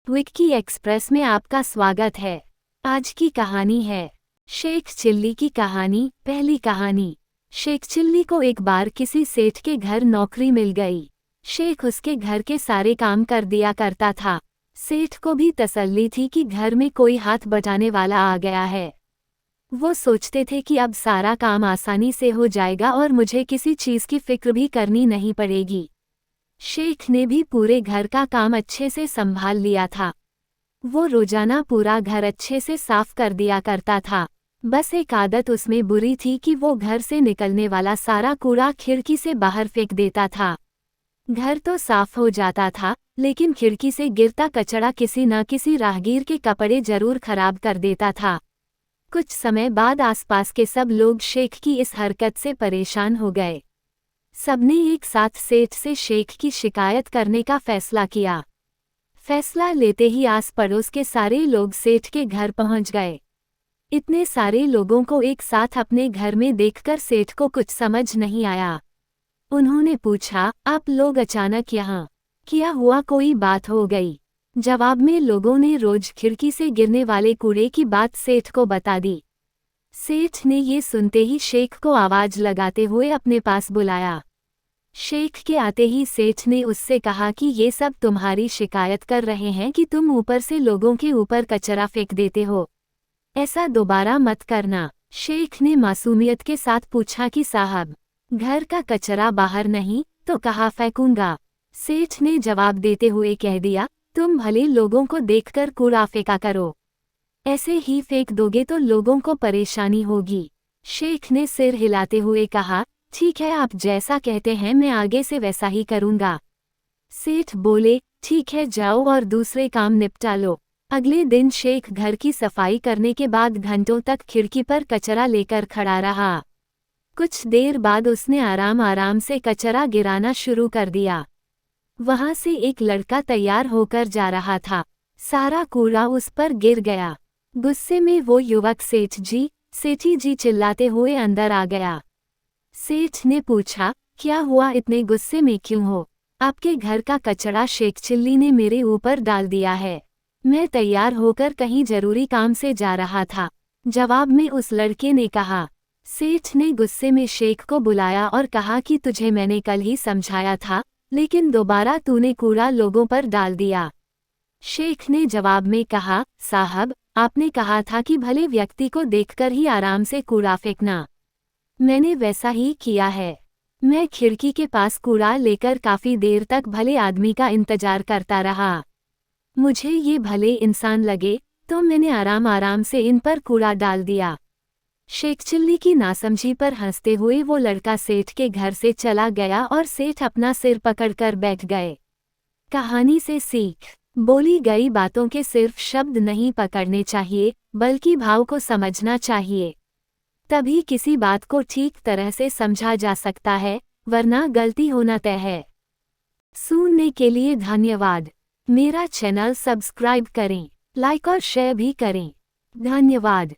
Vicky express में आपका स्वागत है। आज की कहानी है शेख चिल्ली की कहानी। पहली कहानी। शेख चिल्ली को एक बार किसी सेठ के घर नौकरी मिल गई। शेख उसके घर के सारे काम कर दिया करता था। सेठ को भी तसल्ली थी कि घर में कोई हाथ बटाने वाला आ गया है। वो सोचते थे कि अब सारा काम आसानी से हो जाएगा और मुझे किसी चीज़ की फिक्र भी करनी नहीं पड़ेगी। शेख ने भी पूरे घर का काम अच्छे से संभाल लिया था। वो रोजाना पूरा घर अच्छे से साफ कर दिया करता था। बस एक आदत उसमें बुरी थी कि वो घर से निकलने वाला सारा कूड़ा खिड़की से बाहर फेंक देता था। घर तो साफ हो जाता था, लेकिन खिड़की से गिरता कचरा किसी न किसी राहगीर के कपड़े जरूर खराब कर देता था। कुछ समय बाद आसपास के सब लोग शेख की इस हरकत से परेशान हो गए। सबने एक साथ सेठ से शेख की शिकायत करने का फैसला किया। फैसला लेते ही आस पड़ोस के सारे लोग सेठ के घर पहुंच गए। इतने सारे लोगों को एक साथ अपने घर में देखकर सेठ को कुछ समझ नहीं आया। उन्होंने पूछा, आप लोग अचानक यहाँ क्या हुआ, कोई बात हो गई? जवाब में लोगों ने रोज खिड़की से गिरने वाले कूड़े की बात सेठ को बता दी। सेठ ने ये सुनते ही शेख को आवाज लगाते हुए अपने पास बुलाया। शेख के आते ही सेठ ने उससे कहा कि ये सब तुम्हारी शिकायत कर रहे हैं कि तुम ऊपर से लोगों के ऊपर कचरा फेंक देते हो। ऐसा दोबारा मत करना। शेख ने मासूमियत के साथ पूछा कि साहब, घर का कचरा बाहर नहीं तो कहाँ फेंकूंगा? सेठ ने जवाब देते हुए कह दिया, तुम भले लोगों को देखकर कूड़ा फेंका करो, ऐसे ही फेंक दोगे तो लोगों को परेशानी होगी। शेख ने सिर हिलाते हुए कहा, ठीक है, आप जैसा कहते हैं मैं आगे से वैसा ही करूंगा। सेठ बोले, ठीक है, जाओ और दूसरे काम निपटा लो। अगले दिन शेख घर की सफाई करने के बाद घंटों तक खिड़की पर कचरा लेकर खड़ा रहा। कुछ देर बाद उसने आराम आराम से कचरा गिराना शुरू कर दिया। वहां से एक लड़का तैयार होकर जा रहा था। सारा कूड़ा उस पर गिर गया। गुस्से में वो युवक सेठी जी चिल्लाते हुए अंदर आ गया। सेठ ने पूछा, क्या हुआ, इतने गुस्से में क्यों हो? आपके घर का कचरा शेख चिल्ली ने मेरे ऊपर डाल दिया है। मैं तैयार होकर कहीं जरूरी काम से जा रहा था, जवाब में उस लड़के ने कहा। सेठ ने गुस्से में शेख को बुलाया और कहा कि तुझे मैंने कल ही समझाया था, लेकिन दोबारा तूने कूड़ा लोगों पर डाल दिया। शेख ने जवाब में कहा, साहब, आपने कहा था कि भले व्यक्ति को देखकर ही आराम से कूड़ा फेंकना। मैंने वैसा ही किया है। मैं खिड़की के पास कूड़ा लेकर काफी देर तक भले आदमी का इंतजार करता रहा। मुझे ये भले इंसान लगे तो मैंने आराम आराम से इन पर कूड़ा डाल दिया। शेख चिल्ली की नासमझी पर हंसते हुए वो लड़का सेठ के घर से चला गया और सेठ अपना सिर पकड़कर बैठ गए। कहानी से सीख। बोली गई बातों के सिर्फ शब्द नहीं पकड़ने चाहिए, बल्कि भाव को समझना चाहिए। तभी किसी बात को ठीक तरह से समझा जा सकता है, वरना गलती होना तय है। सुनने के लिए धन्यवाद। मेरा चैनल सब्सक्राइब करें, लाइक और शेयर भी करें। धन्यवाद।